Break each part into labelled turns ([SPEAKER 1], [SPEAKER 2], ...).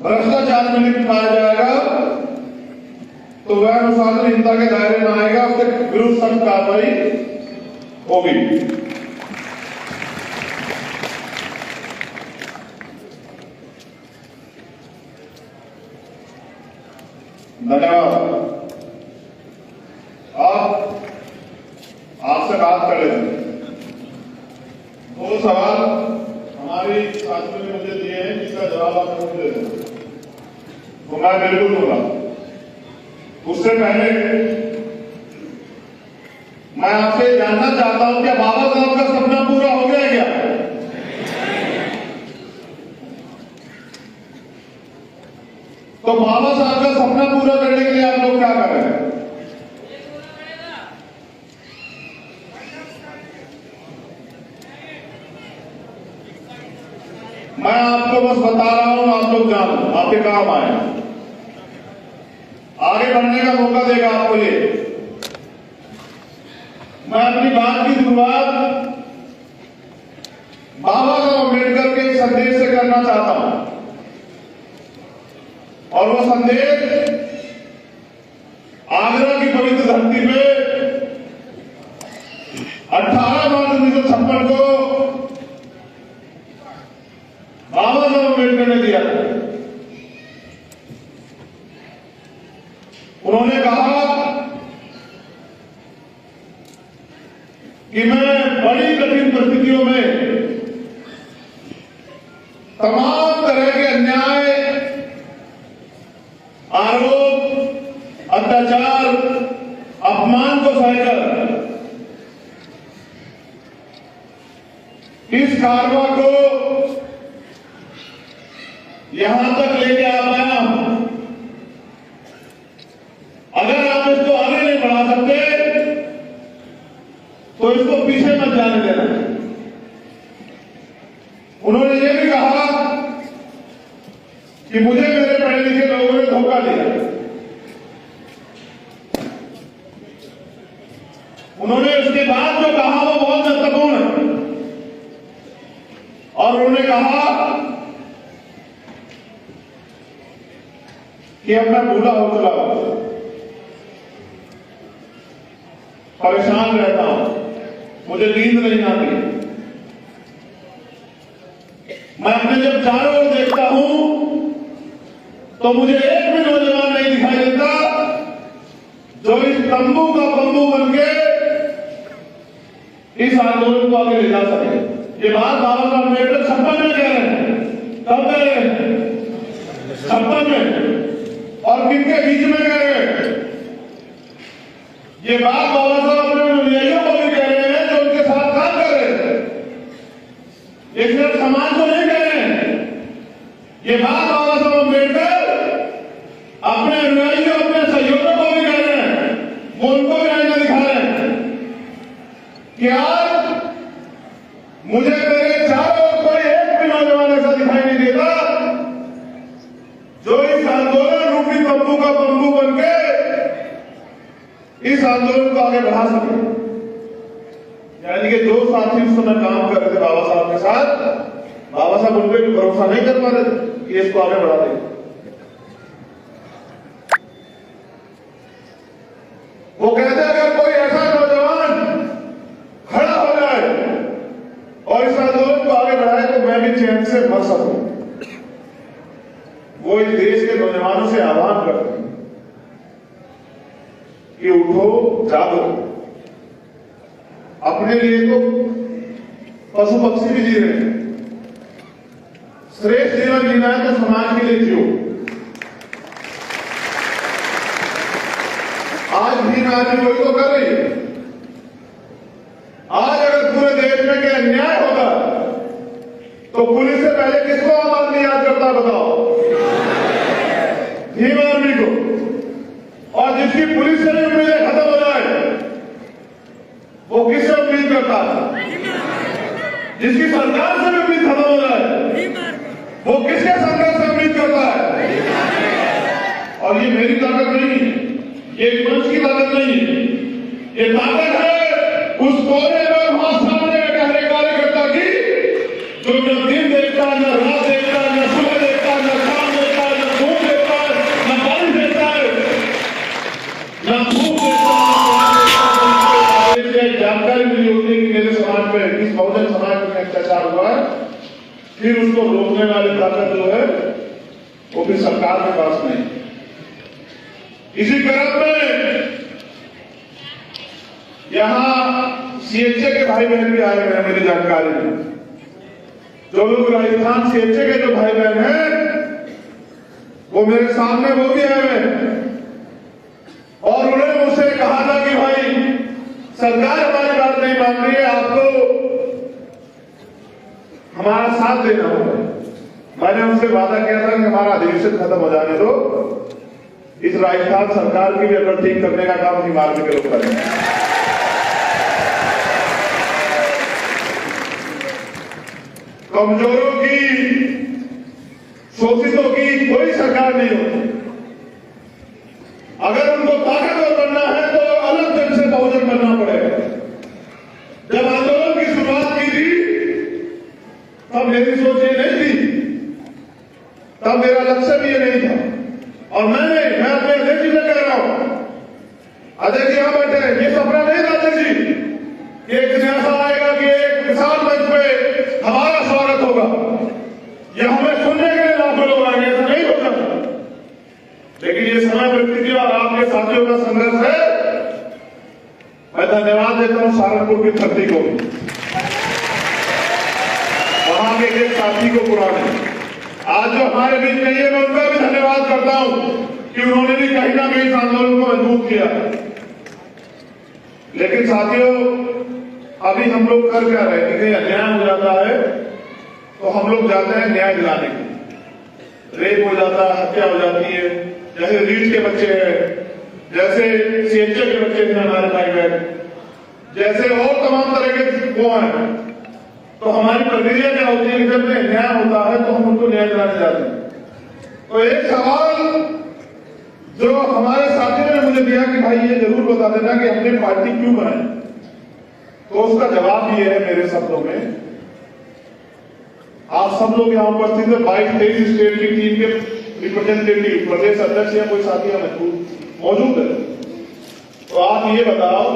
[SPEAKER 1] भ्रष्टाचार में लिप्त पाया जाएगा तो वह अनुशासनहीनता के दायरे में आएगा, उसके विरुद्ध सख्त कार्रवाई होगी। धन्यवाद। आपसे बात कर लेते हैं। दो सवाल हमारी साथियों ने मुझे दिए हैं जिसका जवाब आप मुझे दे दें तो मैं बिल्कुल दूंगा। उससे पहले मैं आपसे जानना चाहता हूं क्या बाबा साहब का सपना पूरा हो गया क्या? तो बाबा साहब का सपना पूरा करने के लिए आप लोग क्या कर रहे हैं? मैं आपको बस बता रहा हूं, आप लोग जानो, आपके काम आए, आगे बढ़ने का मौका देगा आपको ये। मैं अपनी बात की शुरुआत बाबा साहब अम्बेडकर के एक संदेश से करना चाहता हूं और वो संदेश आगरा की पवित्र धरती पे 18 मार्च 1956 को बाबा साहब अम्बेडकर ने दिया था। उन्होंने कहा कि मैं बड़ी कठिन परिस्थितियों में तमाम तरह के अन्याय, आरोप, अत्याचार, अपमान को सहकर इस कारवा को यहां तक लेके आ पाया हूं। अगर आप इसको आगे नहीं बढ़ा सकते तो इसको पीछे मत जाने देना। उन्होंने ये भी कहा कि मुझे मेरे पढ़े लिखे लोगों ने धोखा दिया। उन्होंने उसके बाद जो कहा वो बहुत महत्वपूर्ण है और उन्होंने कहा कि अब मैं बूढ़ा हो चुका हूं, परेशान रहता हूं, मुझे नींद नहीं आती, मैं अपने जब चारों ओर देखता हूं तो मुझे एक भी नौजवान नहीं दिखाई देता जो इस तंबू का बंबू बनके इस आंदोलन को आगे ले जा सके। ये बात बाबा साहब अम्बेडकर 56 में कह रहे हैं। कब कह रहे हैं? 56 में। और किनके बीच में कह रहे हैं? ये बात बाबा साहब अपने अनुयायियों को भी कह रहे हैं जो उनके साथ काम कर रहे हैं। ये सिर्फ समाज को नहीं कह रहे हैं, ये बात बाबा साहब अम्बेडकर अपने अनुयायियों, अपने सहयोगियों को भी कह रहे हैं। वो उनको भी आईना दिखा रहे हैं कि आज मुझे मेरे चारों ओर कोई एक भी नौजवान ऐसा दिखाई नहीं देता जो इस आंदोलन रूपी तंबू का बंबू बनके इस आंदोलन को आगे बढ़ा सके। यानी कि जो साथी उस समय काम कर रहे थे बाबा साहब के साथ, बाबा साहब उन पर भी भरोसा नहीं कर पा रहे थे कि इसको आगे बढ़ा देंगे। वो कहते अगर कोई ऐसा नौजवान खड़ा हो जाए और इस आंदोलन को आगे बढ़ाए तो मैं भी चैन से मर सकूं। वो इस देश के नौजवानों से आह्वान करते हैं कि उठो, जागो। अपने लिए तो पशु पक्षी भी जी रहे हैं, श्रेष्ठ जीवन जीना है तो समाज के लिए जियो। आज भी आदमी वही तो कर रही है। आज अगर पूरे देश में क्या अन्याय होगा तो पुलिस से पहले किसको आम आदमी याद करता बताओ? भीम आर्मी को। और जिसकी पुलिस से भी उम्मीदें खत्म हो जाए वो किससे उम्मीद करता है? जिसकी सरकार से भी उम्मीद खत्म हो जाए वो किसके संघर्ष से उम्मीद करता है? और ये मेरी ताकत नहीं, ये मंच की ताकत नहीं, ये ताकत है उस कोने में वहां सामने बैठे कार्यकर्ता की जो न दिन देखता, न रात देखता, न सुबह देखता, न शाम देखता, फिर उसको रोकने वाली ताकत जो है वो भी सरकार के पास नहीं। इसी क्रम में यहां सीएचए के भाई बहन भी आए हुए हैं मेरी जानकारी में। जो लोग राजस्थान सीएचए के जो भाई बहन हैं वो मेरे सामने वो भी आए हुए हैं और उन्होंने मुझसे कहा था कि भाई सरकार हमारी बात नहीं मान रही है, आपको हमारा साथ देना होगा। मैंने उनसे वादा किया था कि हमारा अधिवेशन खत्म हो जाने दो, इस राजस्थान सरकार की भी अगर ठीक करने का काम नहीं मारने के लोग करेंगे। कमजोरों की, शोषितों की कोई सरकार नहीं होती। अगर उनको ताकतवर बनना है तो अलग ढंग से बहुजन बनना पड़ेगा। जब आंदोलन की शुरुआत की थी तब मेरी सोच ये नहीं थी, तब मेरा लक्ष्य भी ये नहीं था। और मैं अपने अध्यक्ष जी से कह रहा हूं, अध्यक्ष जी यहां बैठे हैं, ये सपना नहीं था अध्यक्ष जी कि एक दिन ऐसा आएगा कि एक किसान मंच पे हमारा स्वागत होगा या हमें सुनने के लिए लाखों लोग आएंगे, ऐसा नहीं होता। लेकिन ये समय परिस्थिति और आपके साथियों का संघर्ष है। मैं धन्यवाद देता हूं सहारनपुर की धरती को, वहां के एक साथी को पुराने आज जो हमारे बीच नहीं है, मैं उनका भी धन्यवाद करता हूं कि उन्होंने भी कहीं ना कहीं इस आंदोलन को मजबूत किया। लेकिन साथियों, अभी हम लोग कर क्या रहे हैं कि अन्याय हो जाता है तो हम लोग जाते हैं न्याय दिलाने के। रेप हो जाता है, हत्या हो जाती है, जैसे रीढ़ के बच्चे हैं, जैसे सीएचए के बच्चे हैं हमारे भाई बहन, जैसे और तमाम तरह के वो हैं। तो हमारी प्रक्रिया क्या होती है कि जब न्याय होता है तो हम उनको न्याय दिलाने जाते हैं। तो एक सवाल जो हमारे साथियों ने मुझे दिया कि भाई ये जरूर बता देना कि हमने पार्टी क्यों बनाई, तो उसका जवाब ये है मेरे शब्दों में। आप सब लोग यहाँ उपस्थित है, 22-23 स्टेट की टीम के रिप्रेजेंटेटिव, प्रदेश अध्यक्ष या कोई साथी मौजूद है। तो आप ये बताओ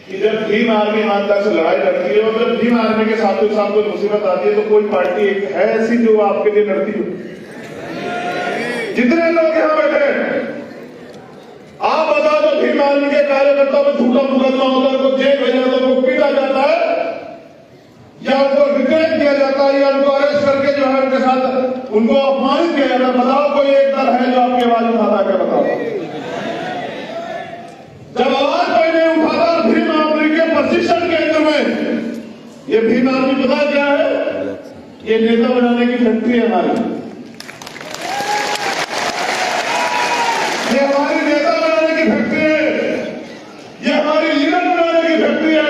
[SPEAKER 1] कि जब भीम आर्मी ईमानदार से लड़ाई लड़ती है और जब भीम आर्मी के साथ कोई मुसीबत आती है तो कोई पार्टी एक है ऐसी जो आपके लिए लड़ती हो? जितने लोग यहाँ बैठे हैं, आप बताओ तो भीम आर्मी के कार्यकर्ताओं में झूठा मुकदमा होता है, उनको जेल भेजा जाता है, उनको पीटा जाता है या उनको डिटेन किया जाता है या उनको अरेस्ट करके जो है उनके साथ उनको अपमानित किया जाता है। बताओ कोई एक दल है जो आपकी आवाज उठाता है? क्या बताओ? जब आवाज कोई नहीं उठाता भीम आर्मी के प्रशिक्षण केंद्र में, ये भीम आर्मी पता क्या है? ये नेता बनाने की फैक्ट्री है हमारी, ये हमारी नेता बनाने की फैक्ट्री है, ये हमारी लीडर बनाने की फैक्ट्री है।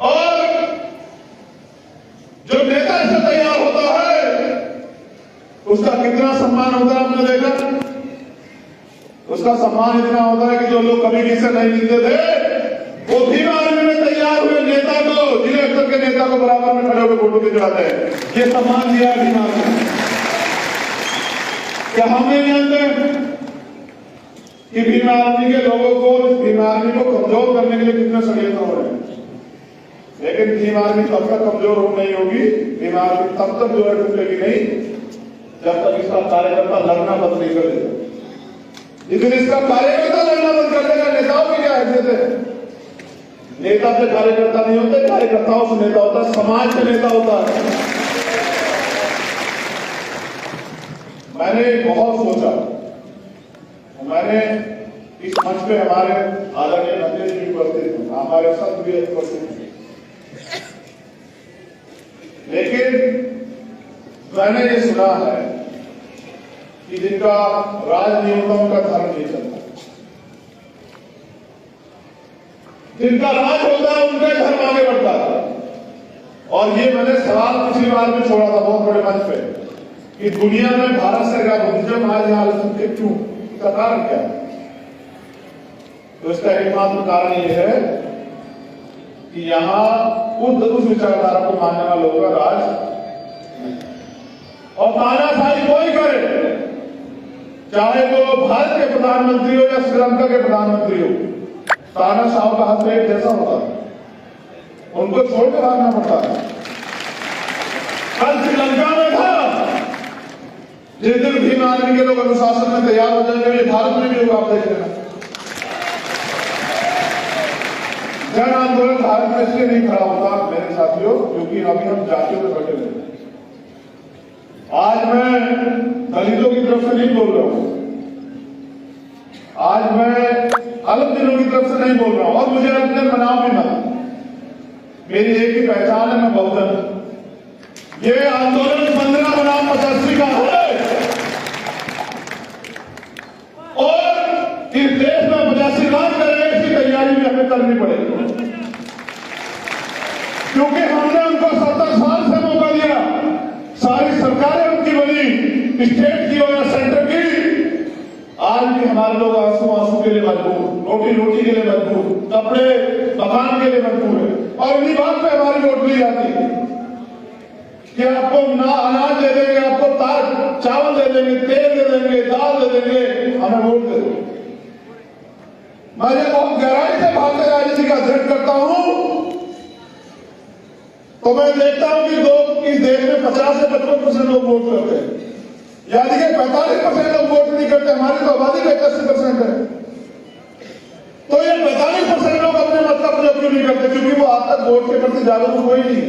[SPEAKER 1] और जो नेता इससे तैयार होता है उसका कितना सम्मान होता है आपने देखा? उसका सम्मान इतना होता है कि जो लोग कभी किसी से नहीं मिलते थे वो भीम आर्मी में तैयार हुए नेता को, जिले स्तर के नेता को बराबर में खड़े होकर फोटो खिंचवाते हैं। ये सम्मान दिया है भीम आर्मी ने। क्या हम नहीं जानते कि भीम आर्मी के लोगों को, भीम आर्मी को कमजोर करने के लिए कितने षड्यंत्र हो रहे हैं? लेकिन भीम आर्मी तब तक कमजोर हो नहीं होगी, भीम आर्मी तब तक जो है टूटेगी नहीं जब तक इसका कार्यकर्ता लड़ना बंद नहीं कर देगा। लेकिन इसका कार्यकर्ता लड़ना बंद कर देगा। नेताओं की क्या हैसियत है? नेता से कार्यकर्ता नहीं होते, कार्यकर्ताओं से नेता होता है, समाज से नेता होता है। मैंने बहुत सोचा, मैंने इस मंच पे हमारे आदरणीय नंदेश जी उपस्थित हैं, हमारे संत भी उपस्थित हैं, लेकिन मैंने ये सुना है कि जिनका राज नहीं होता उनका धर्म नहीं चलता, जिनका राज होता है उनका धर्म आगे बढ़ता है। और ये मैंने सवाल पिछली बार में छोड़ा था बहुत बड़े मंच पे कि दुनिया में भारत से क्या बुद्धिज्म आज यहाँ अल्पसंख्यक क्यों, इसका कारण क्या है? तो इसका एकमात्र कारण ये है कि यहाँ उस विचारधारा को मानने वाले लोगों का राज, और तानाशाही कोई करे, चाहे वो भारत के प्रधानमंत्री हो या श्रीलंका के प्रधानमंत्री हो, तानाशाह का हाथ में एक जैसा होता है। उनको छोड़कर भागना पड़ता है। कल श्रीलंका में था, जिस दिन भीम आर्मी के लोग अनुशासन में तैयार हो जाएंगे, भारत में भी होगा, आप देख लेना। जन आंदोलन भारत में इसलिए नहीं खड़ा होता मेरे साथियों, क्योंकि अभी हम जातियों में बैठे हुए। आज मैं दलितों की तरफ से नहीं बोल रहा हूं, आज मैं अल्पदिनों की तरफ से नहीं बोल रहा हूं, और मुझे अल्पदिन बनाओ भी मत। मेरी एक ही पहचान है, मैं बहुजन। ये आंदोलन 15 बनाम 85 का है, और इस देश में 85 लाख करेंगे, इसकी तैयारी भी हमें करनी पड़ेगी, क्योंकि हमने उनको 70 साल से मौका दिया। सारी सरकारें उनकी बनी, स्टेट की और सेंटर की। आज भी हमारे लोग आंसू के लिए मजबूर, रोटी के लिए मजबूर, कपड़े मकान के लिए मजबूर है, और इन्हीं बात पे हमारी वोट ली जाती है कि आपको ना अनाज दे देंगे, आपको चावल दे देंगे, तेल दे देंगे, दाल दे देंगे, हमें वोट दे देंगे। मैं जब बहुत गहराई से भारतीय राजनीति का अध्ययन करता हूं, तो मैं देखता हूं कि लोग इस देश में 50 से 55% लोग वोट करते हैं, यानी कि 45% लोग वोट नहीं करते। हमारी तो आबादी 81% है, तो ये 45% लोग अपने मत का प्रयोग क्यों नहीं करते? क्योंकि वो आज तक वोट के प्रति जागरूक कोई नहीं।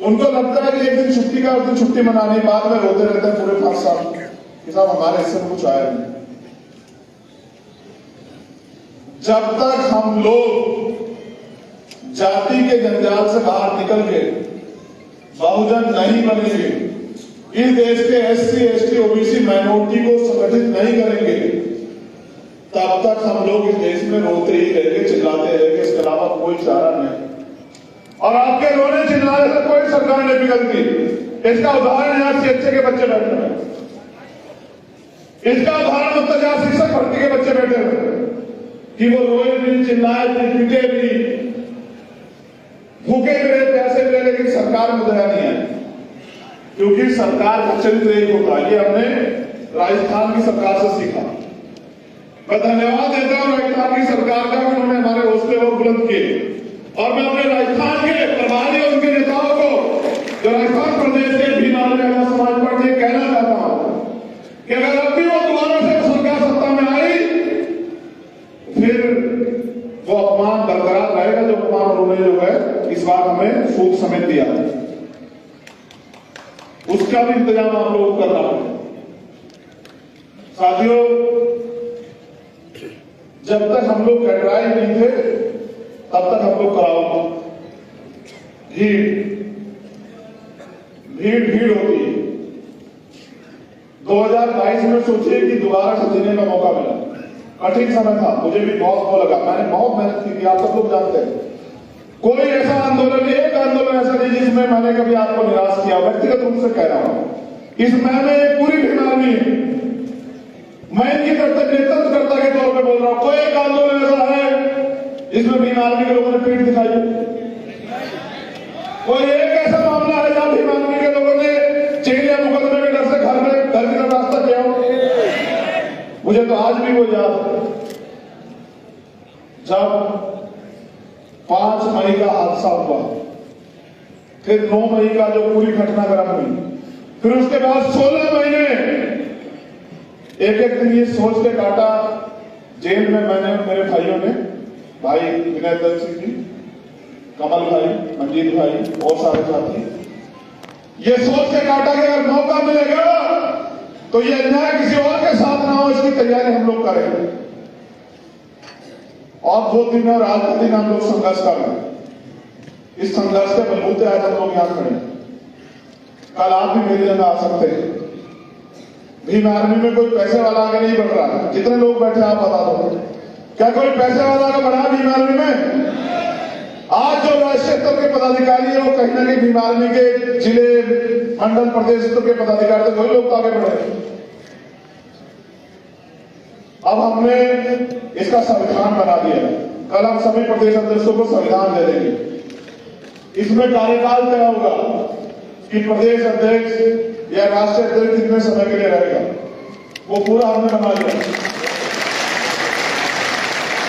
[SPEAKER 1] उनको लगता है कि एक दिन छुट्टी का, उस दिन छुट्टी मनाने, बाद में रोते रहते हैं पूरे 5 साल कि साहब हमारे हिस्से में कुछ आया नहीं। जब तक हम लोग जाति के जंजाल से बाहर निकल के बहुजन नहीं बनेंगे, इस देश के SC, ST, OBC माइनॉरिटी को संगठित नहीं करेंगे, तब तक हम लोग इस देश में रोते ही रहेंगे, चिल्लाते रहेंगे, इसके अलावा कोई चारा नहीं। और आपके रोने चिल्लाने से कोई सरकार नहीं बिगड़ती। इसका उदाहरण यहाँ CHA के बच्चे बैठे हैं, इसका उदाहरण उत्तर जहां शिक्षक भर्ती के बच्चे बैठे हैं कि वो रोए भी, चिल्लाए भी, पीटे भी, भूखे भी रहे, प्यासे भी रहे, लेकिन सरकार में दया नहीं है, क्योंकि सरकार का चरित्र एक होता है। ये हमने राजस्थान की सरकार से सीखा। मैं धन्यवाद देता हूं राजस्थान की सरकार का, उन्होंने हमारे हौसले और बुलंद किए। और मैं अपने राजस्थान के प्रभारी और उनके नेताओं को, जो राजस्थान प्रदेश के भीम आर्मी समाज पार्टी, कहना चाहता हूं कि अगर अब भी वो दोबारा से सरकार सत्ता में आई, फिर वो अपमान बरकरार रहेगा, जो अपमान उन्होंने जो है इस बार हमें सूद समेत दिया, उसका भी इंतजाम आप लोगों को करना है। साथियों, जब तक हम लोग कटराई नहीं थे, तब तक हम लोग कराओ भीड़ होती है। 2022 में सोचिए कि दोबारा से जीने का मौका मिला। कठिन समय था, मुझे भी बहुत वो लगा, मैंने बहुत मेहनत की थी, आप सब लोग जानते हैं। कोई ऐसा आंदोलन नहीं, एक आंदोलन ऐसा नहीं जिसमें मैंने कभी आपको निराश किया, व्यक्तिगत रूप से कह रहा हूं। इस में पूरी भीम आर्मी, मैं इनकी नेतृत्वकर्ता के तौर पर बोल रहा हूं, कोई एक आंदोलन ऐसा है जिसमें भीम आर्मी के लोगों ने पीठ दिखाई? कोई एक ऐसा मामला है जहां भीम आर्मी के लोगों ने जेल या मुकदमे के डर से घर की तरफ रास्ता किया हो? मुझे तो आज भी वो याद है, जब 5 मई का हादसा हुआ, फिर 9 मई का जो पूरी घटनाक्रम हुई, फिर उसके बाद 16 महीने एक दिन ये सोच के काटा जेल में, मैंने, मेरे भाइयों ने, भाई विनय दत्त सिंह जी, कमल भाई, मंजीत भाई और सारे साथी, ये सोच के काटा कि अगर मौका मिलेगा तो ये अन्याय किसी और के साथ ना हो, इसकी तैयारी हम लोग करेंगे। और 2 दिन और आज का दिन हम लोग संघर्ष कर रहे हैं। इस संघर्ष के बलबूते आज हम लोग यहां खड़े हैं। कल आप भी मेरी जगह आ सकते हैं। भीम आर्मी में कोई पैसे वाला आगे नहीं बढ़ रहा। जितने लोग बैठे आप बता दो, क्या कोई पैसे वाला आगे बढ़ा भीम आर्मी में? आज जो राष्ट्रीय स्तर के पदाधिकारी है, वो कहीं ना कहीं भीम आर्मी के जिले, मंडल, प्रदेश स्तर के पदाधिकारी थे, वही लोग तो आगे बढ़े। अब हमने इसका संविधान बना दिया। कल हम सभी प्रदेश अध्यक्षों को संविधान दे देंगे। इसमें कार्यकाल तय होगा कि प्रदेश अध्यक्ष या राष्ट्रीय अध्यक्ष कितने समय के लिए रहेगा, वो पूरा हमने बना लिया।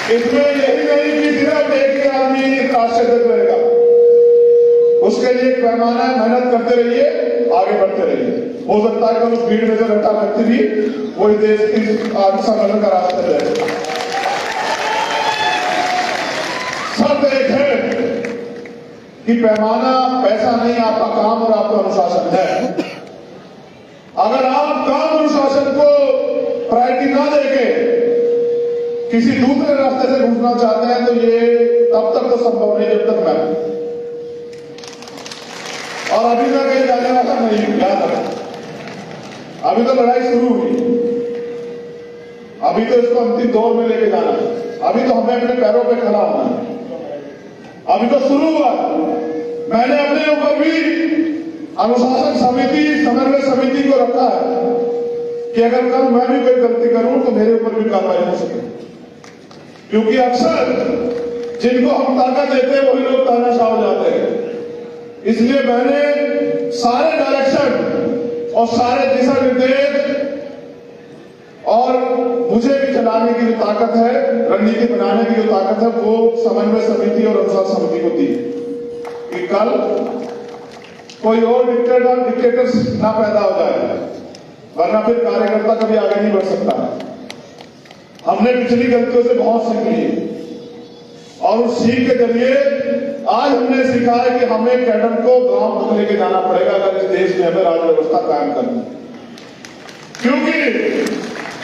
[SPEAKER 1] इसमें यही नहीं कि सिर्फ एक ही आदमी राष्ट्रीय अध्यक्ष रहेगा, उसके लिए एक पैमाना है, मेहनत करते रहिए, आगे बढ़ते रहिए। हो सकता है कि उस भीड़ में जो घटा व्यक्ति भी वही देश की आगे संगठन का रास्ते जाए। शर्त एक है कि पैमाना पैसा नहीं, आपका काम और आपका अनुशासन है। अगर आप काम अनुशासन को प्रायोरिटी ना देके किसी दूसरे रास्ते से घुसना चाहते हैं तो ये तब तक तो संभव नहीं जब तक मैं, और अभी मैं कहीं जाने वाला नहीं हूं, याद रखें। अभी तो लड़ाई शुरू हुई, अभी तो इसको अंतिम दौर में लेके जाना है, अभी तो हमें अपने पैरों पे खड़ा होना है, अभी तो शुरू हुआ। मैंने अपने ऊपर भी अनुशासन समिति, समन्वय समिति को रखा है कि अगर कल मैं भी कोई गलती करूं तो मेरे ऊपर भी कार्रवाई हो सके, क्योंकि अक्सर जिनको हम ताकत देते हैं वही लोग तानाशाह हो जाते हैं। इसलिए मैंने सारे डायरेक्शन और सारे दिशा निर्देश और मुझे भी चलाने की जो ताकत है, रणनीति बनाने की जो ताकत है, वो समन्वय समिति और अनुशासन समिति को दी कि कल कोई और डिक्टेटर्स ना पैदा हो जाए, वरना फिर कार्यकर्ता कभी आगे नहीं बढ़ सकता। हमने पिछली गलतियों से बहुत सीख ली और उस सीख के जरिए आज हमने सीखा है कि हमें कैडर को गांव तक लेके जाना पड़ेगा अगर इस देश में हमें राज्य व्यवस्था कायम करनी। क्योंकि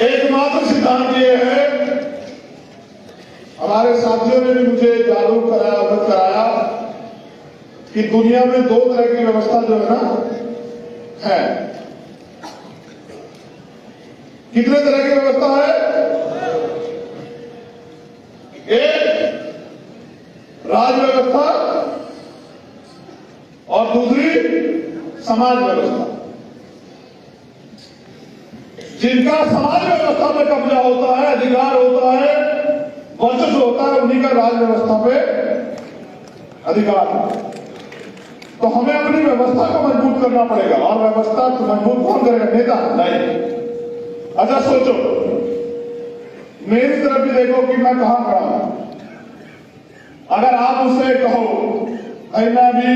[SPEAKER 1] एकमात्र सिद्धांत ये है, हमारे साथियों ने भी मुझे जागरूक कराया, अवगत कराया कि दुनिया में दो तरह की व्यवस्था जो है ना है। कितने तरह की व्यवस्था है? एक राज व्यवस्था और दूसरी समाज व्यवस्था। जिनका समाज व्यवस्था में कब्जा होता है, अधिकार होता है, वर्चस्व होता है, उन्हीं का राज व्यवस्था पे अधिकार है। तो हमें अपनी व्यवस्था को मजबूत करना पड़ेगा, और व्यवस्था को मजबूत कौन करेगा? नेता नहीं। अच्छा सोचो, मेरी तरफ भी देखो कि मैं कहां खड़ा हूं। अगर आप उससे कहो भाई मैं भी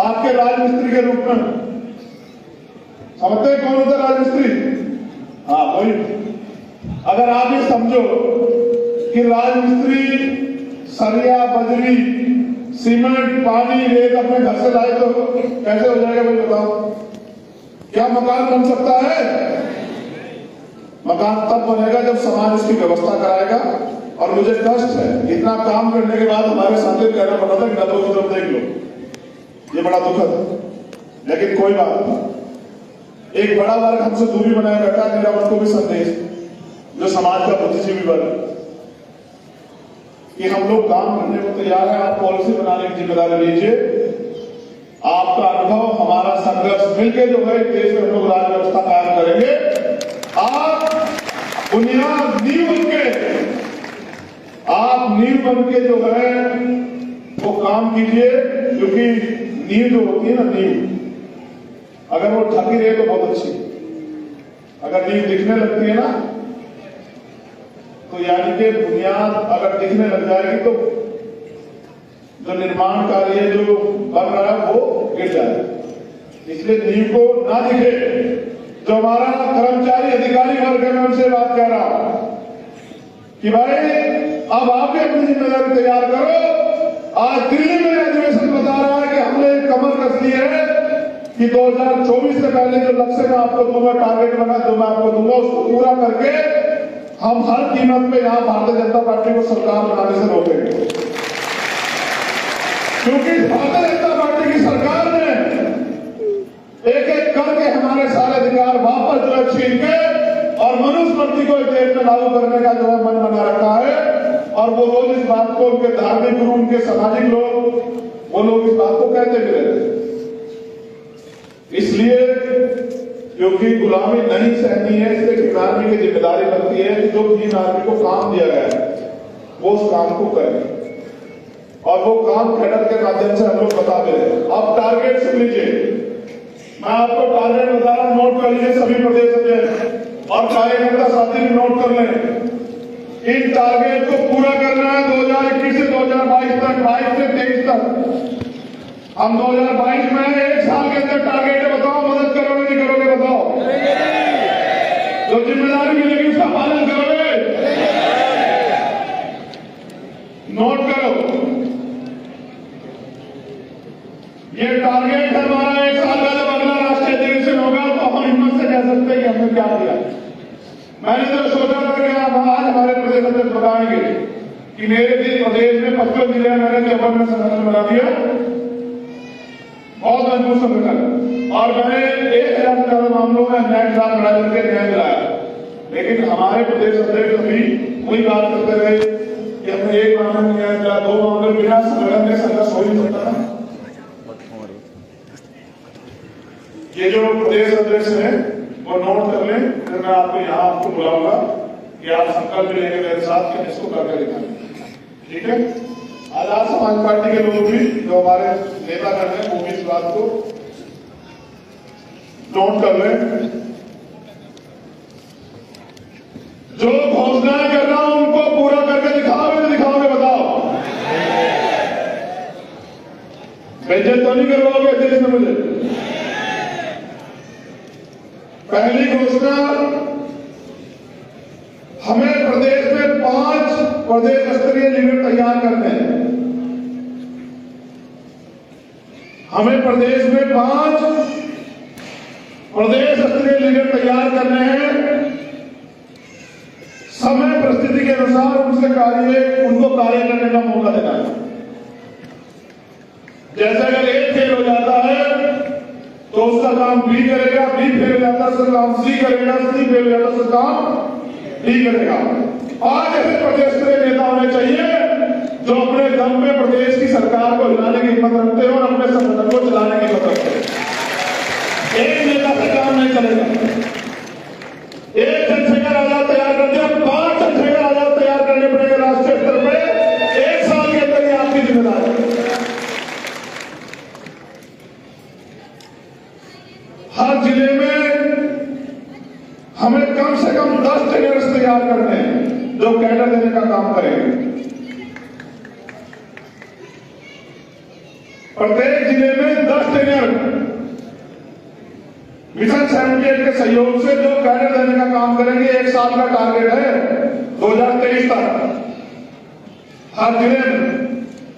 [SPEAKER 1] आपके राजमिस्त्री के रूप में, समझते कौन होता है राजमिस्त्री? हाँ वही। अगर आप ये समझो कि राजमिस्त्री सरिया, बजरी, सीमेंट, पानी, रेत अपने घर से लाए तो कैसे हो जाएगा भाई बताओ? क्या मकान बन सकता है? मकान तब बनेगा जब समाज उसकी व्यवस्था कराएगा। और मुझे कष्ट है, इतना काम करने के बाद हमारे सामने कहना पड़ा था कि डब्बों की तरफ देख लो, ये बड़ा दुखद है। लेकिन कोई बात नहीं, एक बड़ा वर्ग हमसे दूरी बनाए बैठा। मेरा उनको भी संदेश, जो समाज का बुद्धिजीवी वर्ग, कि हम लोग काम करने को तैयार है। आप पॉलिसी बनाने की जिम्मेदारी लीजिए, आपका अनुभव, हमारा संघर्ष मिलकर जो है देश में हम लोग राज्य व्यवस्था कायम करेंगे। आप बुनियाद नींव बन के जो है वो काम कीजिए, क्योंकि नींव जो होती है ना, नींव अगर वो ढकी रहे तो बहुत अच्छी, अगर नींव दिखने लगती है ना तो यानी कि बुनियाद अगर दिखने लग जाएगी तो जो निर्माण कार्य जो बन रहा है वो गिर जाएगा। इसलिए नींव को ना दिखे। जो हमारा कर्मचारी अधिकारी वर्ग है, मैं उनसे बात कह रहा हूं कि भाई अब आप भी अपनी जिम्मेदारी तैयार करो। आज दिल्ली में अधिवेशन बता रहा है कि हमने कमर कस ली है कि 2024 से पहले जो लक्ष्य मैं आपको दूंगा, टारगेट बना जो मैं आपको दूंगा, उसको पूरा करके हम हर कीमत पे यहां भारतीय जनता पार्टी को सरकार बनाने से रोकेंगे। क्योंकि भारतीय जनता पार्टी की सरकार ने एक एक करके हमारे सारे अधिकार वापस जो है छीन के और मनुस्मृति को देश में लागू करने का जो है मन बना रखा है। और वो रोज इस बात को, उनके धार्मिक गुरु, उनके सामाजिक लोग, वो लोग इस बात को कहते भी रहते हैं। इसलिए क्योंकि गुलामी नहीं सहनी है, इसलिए किन आर्मी की जिम्मेदारी बनती है कि जो किन आर्मी को काम दिया गया है वो उस काम को करें, और वो काम कैडर के माध्यम से हम लोग बता दे रहे हैं। आप टारगेट सुन लीजिए, मैं आपको टारगेट बता रहा हूं, नोट कर लीजिए सभी प्रदेश में, और कार्यकर्ता साथी भी नोट कर लें। इन टारगेट को पूरा करना है 2021 से 2022 तक, 22 से 23 तक। हम 2022 में 1 साल के अंदर टारगेट है, बताओ मदद करोगे नहीं करोगे? बताओ। जो जिम्मेदारी मिलेगी उसका पालन करोगे? नोट करो, ये टारगेट है हमारा 1 साल का। जब अगला राष्ट्रीय अधिवेशन होगा तो हम हिम्मत से कह सकते हैं कि हमने क्या किया। मैंने तो सोचा था कि आप आज हमारे प्रदेश अध्यक्ष बताएंगे कि मेरे दिन प्रदेश में 55 जिले मैंने जबरन में संगठन बना दिया, बहुत मजबूत संगठन, और मैंने 1000 से ज्यादा मामलों में न्याय खिलाफ लड़ाई करके न्याय दिलाया। लेकिन हमारे प्रदेश अध्यक्ष भी वही बात करते रहे कि हमने 1 मामले में न्याय दिलाया, 2 मामले बिना संगठन में संघर्ष हो ही नहीं सकता था। ये जो प्रदेश अध्यक्ष है वो नोट कर लें, फिर मैं आपको यहाँ आपको बुलाऊंगा कि आप संकल्प लेंगे मेरे साथ कि इसको करके दिखाएं, ठीक है? आजाद समाज पार्टी के लोग भी जो हमारे नेता कर रहे हैं वो भी इस बात को नोट कर लें। जो घोषणाएं कर रहा हूं उनको पूरा करके दिखाओगे तो दिखाओगे? बताओ। बेइज्जत तो नहीं करवाओगे देश में मुझे? पहली घोषणा, हमें प्रदेश में 5 प्रदेश स्तरीय लीडर तैयार करने हैं। हमें प्रदेश में 5 प्रदेश स्तरीय लीडर तैयार करने हैं। समय परिस्थिति के अनुसार उनको कार्य करने का मौका देना है। जैसे अगर एक फेल हो जाता है तो उसका काम बी करेगा, बी फेल हो जाता है उसका काम सी करेगा, सी फेल हो जाता है उसका काम डी करेगा। आज ऐसे प्रदेश के नेता होने चाहिए जो अपने दम पे प्रदेश की सरकार को हिलाने की हिम्मत रखते हैं और अपने संगठन को चलाने की हिम्मत रखते हैं। एक नेता से काम नहीं चलेगा। एक जनसंख्या आधार तैयार कर दिया, 5 जनसंख्या आधार तैयार करने पड़ेगा राष्ट्रीय स्तर पे। 1 साल के अंदर ये आपकी जिम्मेदारी है। हर जिले में हमें कम से कम 10 ट्रेनर्स तैयार करने हैं जो कैडर देने का काम करेंगे। प्रत्येक जिले में 10 ट्रेनर मिशन 78 के सहयोग से जो कैडर देने का काम करेंगे। 1 साल का टारगेट है 2023 तक हर जिले में।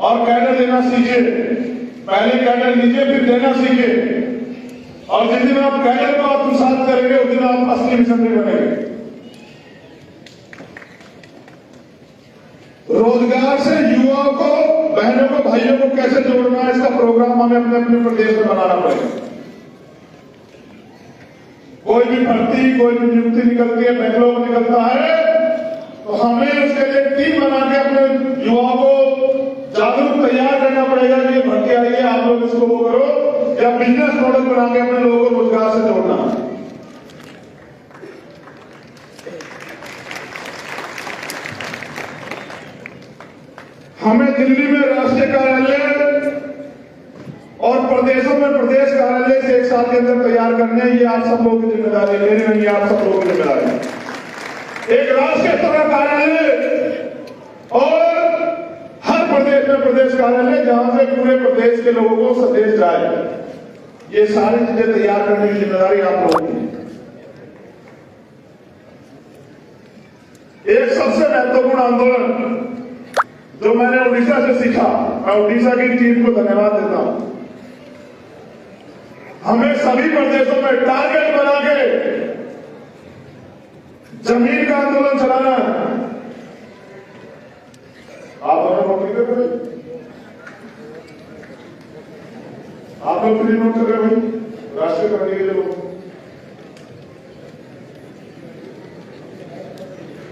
[SPEAKER 1] और कैडर देना सीखिए, पहले कैडर लीजिए फिर देना सीखिए। और जिस दिन आप कैडर को आत्मसात करेंगे उस दिन आप असली मिशनरी बनेंगे। रोजगार से युवाओं को, बहनों को, भाइयों को कैसे जोड़ना है, इसका प्रोग्राम हमें अपने अपने प्रदेश में बनाना पड़ेगा। कोई भी भर्ती, कोई भी नियुक्ति निकलती है, बेंगलोर निकलता है, तो हमें उसके लिए टीम बना के अपने युवाओं को जागरूक तैयार करना पड़ेगा कि ये भर्ती आई है, आप लोग इसको वो करो, या बिजनेस मॉडल बना के अपने लोगों को रोजगार से जोड़ना। हमें दिल्ली में राष्ट्रीय कार्यालय और प्रदेशों में प्रदेश कार्यालय से 1 साल के अंदर तैयार करने, ये आप सब लोगों की जिम्मेदारी है, मेरी नहीं, आप सब लोगों की जिम्मेदारी है। एक राष्ट्रीय स्तर का कार्यालय और हर प्रदेश में प्रदेश कार्यालय जहां से पूरे प्रदेश के लोगों को संदेश जाए। ये सारी चीजें तैयार करने की जिम्मेदारी आप लोगों की। एक सबसे महत्वपूर्ण आंदोलन जो मैंने उड़ीसा से सीखा, मैं उड़ीसा की टीम को धन्यवाद देता हूं। हमें सभी प्रदेशों में टारगेट बना के जमीन का आंदोलन चलाना है। आप लोग नोट कर रहे हो? आप लोग फ्री नोट कर रहे हो भाई राष्ट्रीय करने के लिए लोग?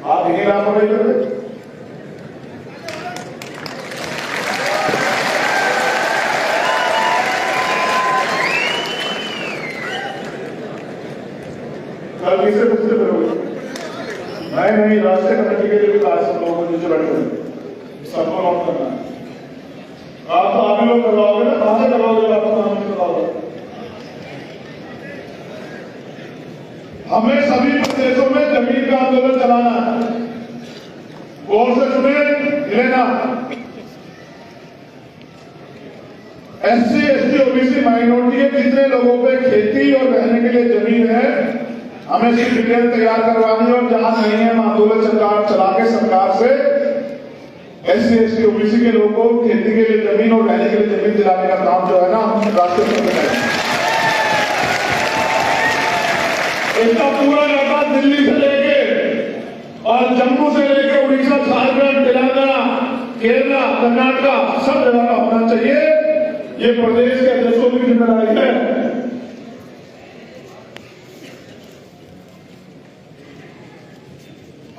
[SPEAKER 1] आप यही लापरवाही कर रहे? कल किसे पूछते करोगे? नहीं, राष्ट्रीय कमेटी के लिए भी आज सब लोगों को नीचे बैठे सबको नोट करना है। आप तो आगे लोग करवाओगे ना, कहां से करवाओगे? आप तो नहीं करवाओगे। हमें सभी प्रदेशों में जमीन का आंदोलन चलाना है। गौर से सुने लेना। SC ओबीसी माइनॉरिटी के जितने लोगों पे खेती और रहने के लिए जमीन है, हमें सिर्फ डिटेल तैयार करवानी है और जहां नहीं है हम आंदोलन सरकार चला के सरकार से SC ST ओबीसी के लोगों को खेती के लिए जमीन और रहने के लिए जमीन दिलाने का काम जो है ना हम राष्ट्रीय स्तर पर करेंगे। इसका पूरा डाटा दिल्ली से लेके और जम्मू से लेके उड़ीसा, झारखंड, तेलंगाना, केरला, कर्नाटक सब जगह का होना चाहिए। ये प्रदेश के अध्यक्षों की जिम्मेदारी है।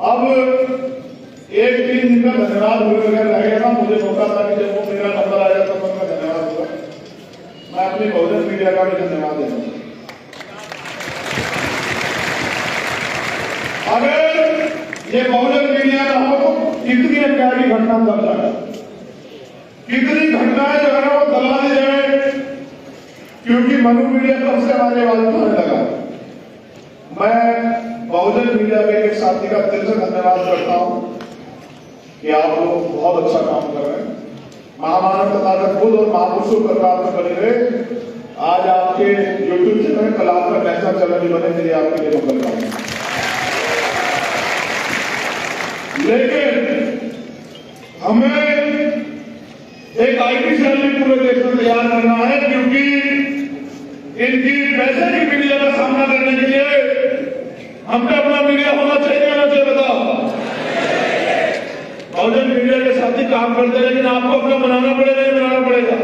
[SPEAKER 1] अब एक दिन इनका धन्यवाद रह गया था, मुझे मौका था कि जब वो मेरा नंबर आया तो उनका धन्यवाद होगा। मैं अपनी बहुजन मीडिया का भी धन्यवाद देता हूं। अगर ये बहुजन मीडिया ना हो तो कितनी अन्याय की घटना दब जाए, कितनी घटनाएं जो है वो दबा दी जाए, क्योंकि मनु मीडिया कब से हमारे आवाज उठाने लगा। मैं बहुजन मीडिया के एक साथी का दिल से धन्यवाद करता हूं कि आप लोग बहुत अच्छा काम कर रहे हैं। महामानव तथागत बुद्ध और महापुरुषों करतार में बने रहे। आज आपके यूट्यूब चैनल कल आपका नेशनल चैनल भी बने, मेरे आपके लिए मंगल कामना। लेकिन हमें एक IT सेल भी पूरे देश में तैयार करना है, क्योंकि इनकी पैसे की मीडिया का सामना करने के लिए हमने अपना मीडिया होना चाहिए ना चाहिए, बताओ। बहुजन मीडिया के साथी काम करते, लेकिन आपको अपना बनाना पड़ेगा, नहीं बनाना पड़ेगा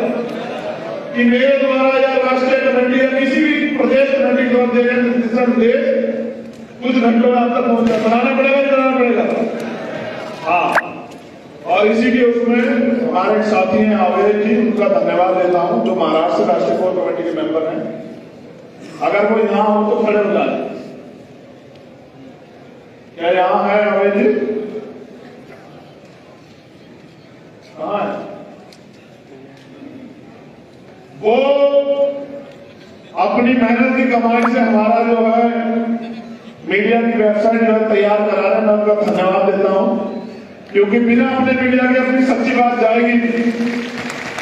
[SPEAKER 1] कि मेरे द्वारा या राष्ट्रीय कमेटी या किसी भी प्रदेश कमेटी द्वारा दूसरा देश कुछ घंटों में आप तक पहुंच जाए, बनाना पड़ेगा, नहीं बनाना पड़ेगा। हाँ, और इसी के उसमें हमारे साथी हैं आवेद जी, उनका धन्यवाद देता हूं, जो महाराष्ट्र राष्ट्रीय कोर कमेटी के मेंबर हैं। अगर वो यहां हो तो खड़े हो जाए। क्या यहां है आवेद जी? हाँ, वो अपनी मेहनत की कमाई से हमारा जो है मीडिया की वेबसाइट जो है तैयार करा रहे हैं। मैं उनका धन्यवाद देता हूं, क्योंकि बिना अपने मीडिया के अपनी सच्ची बात जाएगी।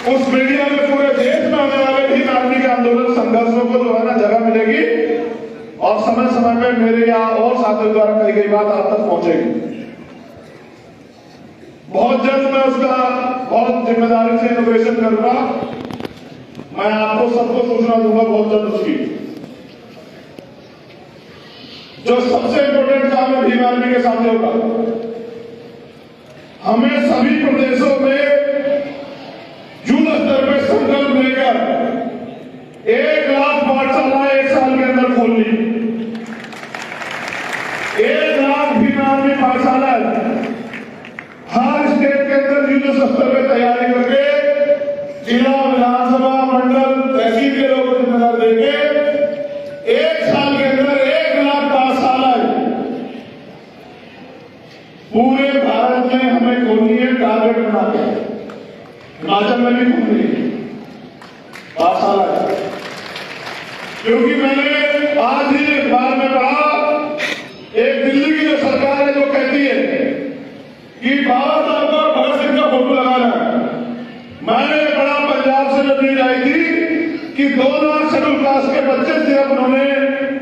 [SPEAKER 1] उस मीडिया में पूरे देश में आने वाले भी आदमी के आंदोलन संघर्षों को जो है ना जगह मिलेगी और समय समय में मेरे या और साथियों द्वारा कही गई बात आप तक पहुंचेगी। बहुत जल्द मैं उसका बहुत जिम्मेदारी से इनोवेशन करूंगा। मैं आपको सबको सूचना दूंगा बहुत जल्द उसकी। जो सबसे इंपोर्टेंट काम है भीम आर्मी के सामने होगा, हमें सभी प्रदेशों में युद्ध स्तर पर संकल्प लेकर 1 लाख पाठशाला 1 साल के अंदर खोलनी। 1 लाख भीम आर्मी पाठशाला हर स्टेट के अंदर युद्ध स्तर पर तैयारी करके जिला, विधानसभा, मंडल, तहसील के लोगों को जिम्मेदार देके 1 साल के अंदर 1 लाख पाठशाला पूरे भारत में हमें खोलनी है। टारगेट बना के हिमाचल में भी खोलनी है पाठशाला, क्योंकि मैंने आज ही अखबार में पढ़ा, एक दिल्ली की जो सरकार है जो कहती है कि बाबा साहब का भगत सिंह का फोटो लगाना है। मैंने पढ़ा पंजाब से जब न्यूज आई थी कि 2 लाख शेड्यूल कास्ट के बच्चे सिर्फ उन्होंने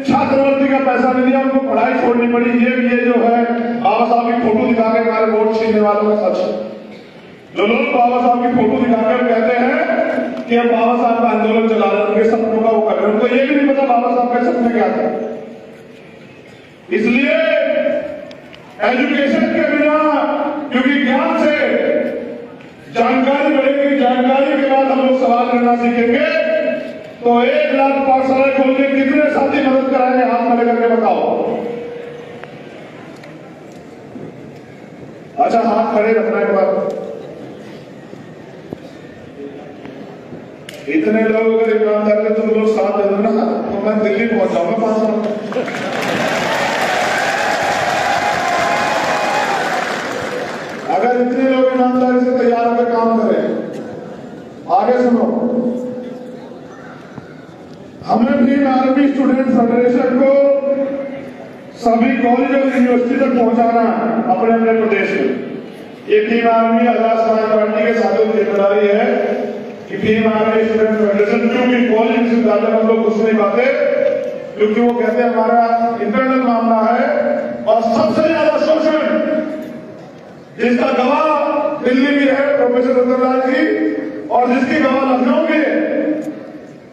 [SPEAKER 1] छात्रवृत्ति का पैसा नहीं दिया, उनको पढ़ाई छोड़नी पड़ी। ये जो है बाबा साहब की फोटो दिखा के हमारे वोट छीनने वालों का सच है। जो लोग बाबा साहब की फोटो दिखाकर कहते हैं कि हम बाबा साहब का आंदोलन चला रहे हैं, उनके सपनों का वो कर रहे हैं, उनको ये भी नहीं पता बाबा साहब के सपने क्या थे। इसलिए एजुकेशन के बिना, क्योंकि ज्ञान से जानकारी बढ़ेगी, जानकारी के बाद हम लोग सवाल करना सीखेंगे। तो 1 लाख पाठशाला खोलने कितने साथी मदद कराएंगे, हाथ में लेकर के बताओ। अच्छा, हाथ खड़े रखना एक बार। इतने लोग अगर ईमानदार के तुम लोग साथ दे दो ना तो मैं दिल्ली पहुंच जाऊंगा 5 साल। अगर इतने लोग ईमानदारी से तैयार होकर काम करें। आगे सुनो, हमें भी आर्मी स्टूडेंट फेडरेशन को सभी कॉलेज और यूनिवर्सिटी तक पहुंचाना है अपने अपने प्रदेश में। ये team army Azad Samaj party के साथियों की जिम्मेदारी है कि भीम आर्मी स्टूडेंट फेडरेशन क्योंकि कॉलेज विश्वविद्यालय में हम लोग घुस नहीं पाते, क्योंकि वो कहते हैं हमारा इंटरनल मामला है। और सबसे ज्यादा शोषण जिसका गवाह दिल्ली में है प्रोफेसर रतनलाल जी, और जिसकी गवाह लखनऊ में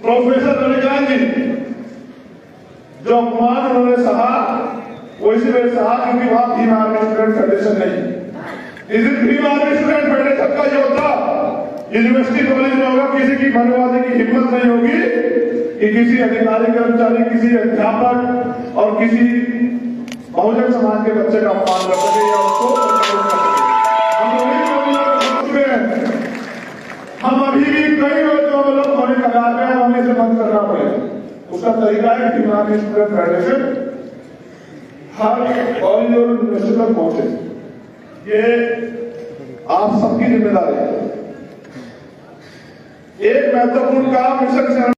[SPEAKER 1] प्रोफेसर रविकांत जी, जो अपमान उन्होंने सहा वो इसलिए सहा क्योंकि वहां भीम आर्मी स्टूडेंट फेडरेशन नहीं। इस दिन भीम आर्मी स्टूडेंट फेडरेशन का योद्धा यूनिवर्सिटी कॉलेज में होगा, किसी की मरवाने की हिम्मत नहीं होगी कि किसी अधिकारी कर्मचारी, किसी अध्यापक और किसी बहुजन समाज के बच्चे का अपमान कर सके या उसको हम अभी भी कई लोग जो लोग होने कगार में हमें इसे बंद करना पड़ेगा। उसका तरीका है कि भीम स्टूडेंट फेडरेशन हर कॉलेज और यूनिवर्सिटी तक पहुंचे। ये आप सबकी जिम्मेदारी है। एक महत्वपूर्ण काम मिशन